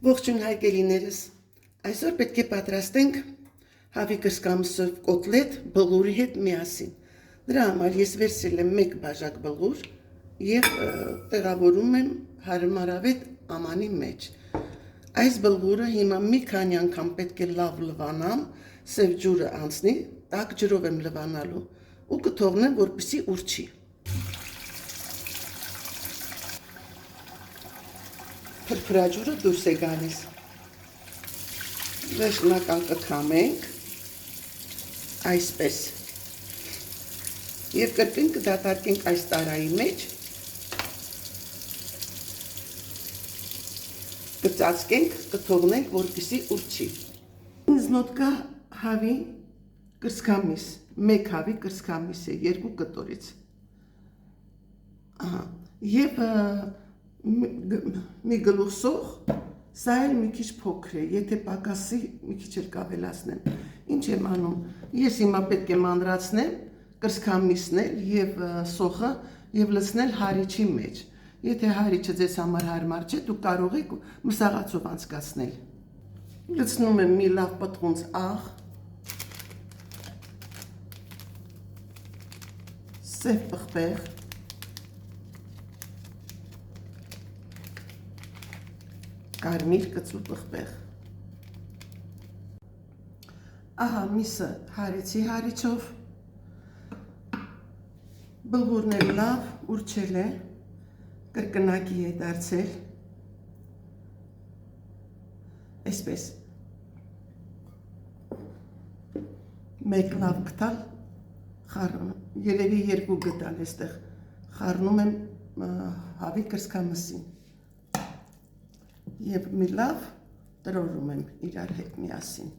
Ողջույն հարգելիներս, այսօր պետք է պատրաստենք հավի կրսկամսով կոտլետ բլուրի հետ միասին։ Դրա համար ես վերցրել եմ 1 բաժակ բլուր եւ տեղավորում եմ հարմարավետ ամանի մեջ։ Այս բլուրը հիմա մի քանի անգամ պետք է լավ լվանամ, սև ջուրը անցնի, տաք ջրով եմ լվանալու ու կթողնեմ, որպեսզի ուրչի։ Փրփրաջուրը դուրս է գալիս։ Վերջնական կքամենք այսպես եւ կրկին կդատարկենք այս տարայի մեջ, կծածկենք, կթողնենք, որպեսզի ուրչի։ Ինձ մոտ կա հավի կրսկամիս, 1 հավի կրսկամիս է 2 կտորից։ Եվ մի գլուխսող, սա էլ մի քիչ փոքր է, եթե պակասի մի քիչ էլ կավելացնեմ։ Ինչ եմ անում, ես հիմա պետք է մանրացնեմ կրսկամիսն եւ սոխը եւ լցնել հարիչի մեջ։ Եթե հարիչը ձեզ համար հարմար չէ, դուք կարող եք մսաղացով անցկացնել։ Լցնում եմ մի լավ պտղունց աղ, սև պղպեղ, կարմիր կծու պղպեղ։ Ահա միսը հարեցի հարիչով, բլուրն էլ լավ ուրչել է, կրկնակի է դարձել, այսպես, մեկ լավ գտալ, երևի 2 գտալ էստեղ, խառնում եմ հավի կրսկամսին և մի լավ տրորում եմ իրար հետ միասին։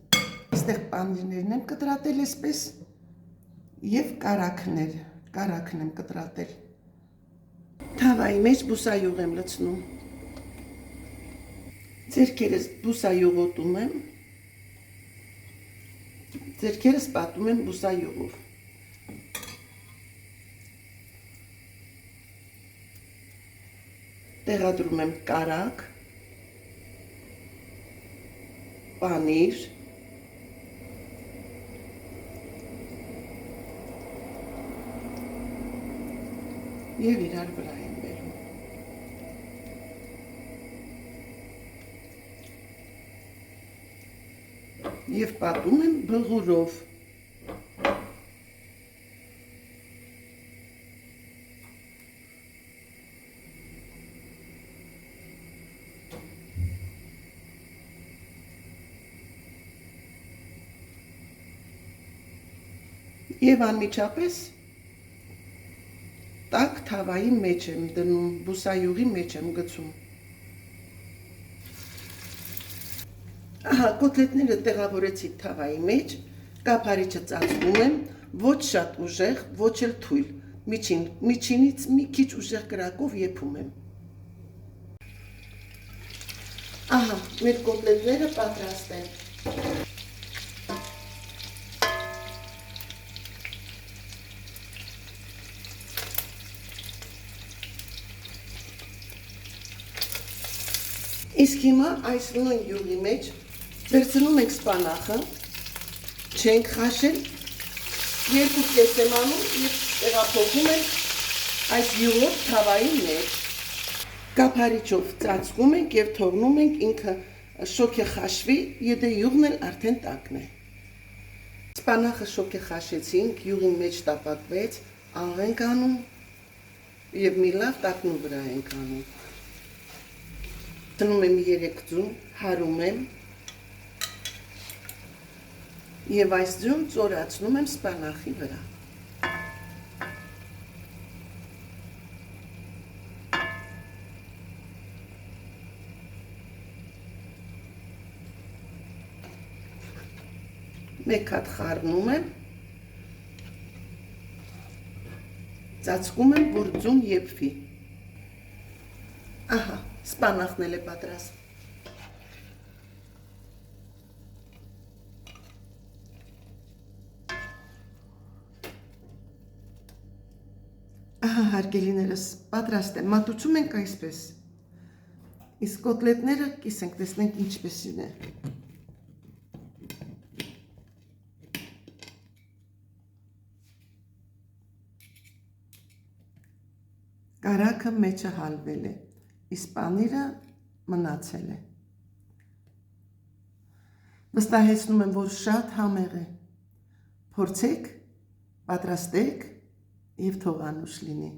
Այստեղ պանիրներն եմ կտրատել այսպես և կարագն եմ կտրատել։ Թավայի մեջ բուսայուղ եմ լցնում։ Ձեռքերս բուսայուղոտում եմ, ձեռքերս պատում եմ բուսայուղով։ Տեղադրում եմ կարագ, պանիր, և իրար վրա եմ բերում։ Եվ պատում եմ բլուրով։ Եվ անմիջապես տաք թավայի մեջ եմ դնում, բուսայուղի մեջ եմ գցում։ Ահա, կոտլետները տեղավորեցի թավայի մեջ, կափարիչը ծածկում եմ, ոչ շատ ուժեղ, ոչ էլ թույլ, միջինից մի քիչ ուժեղ կրակով եփում եմ։ Ահա, մեր կոտլետները պատրաստ են։ Իսկ հիմա այս նույն յուղի մեջ վերցնում ենք սպանախը, չենք խաշել, 2 կես եմ անում և տեղափոխում ենք այս յուղով թավայի մեջ։ Կափարիչով ծածկում ենք և թողնում ենք ինքը շոգ է խաշվի, եթե յուղն էլ արդեն տակն է։ Սպանախը շոգ է խաշեցինք, յուղի մեջ տապակվեց, աղ ենք անում և մի լավ տակնու վրա ենք անում։ Դնում եմ 3 ձու, հարում եմ և այս ձուն ծորացնում եմ սպանախի վրա։ Մեկ հատ խառնում եմ, ծածկում եմ, որ ձուն եփվի։ Ահա, սպանախն էլ է պատրաստ։ Ահա, հարգելիներս, պատրաստ է, մատուցում ենք այսպես։ Իսկ կոտլետները կիսենք, տեսնենք ինչպեսին է։ Կարագը մեջը հալվել է, իսկ պանիրը մնացել է։ Վստահեցնում եմ, որ շատ համեղ է։ Փորձեք, պատրաստեք և թող անուշ լինի։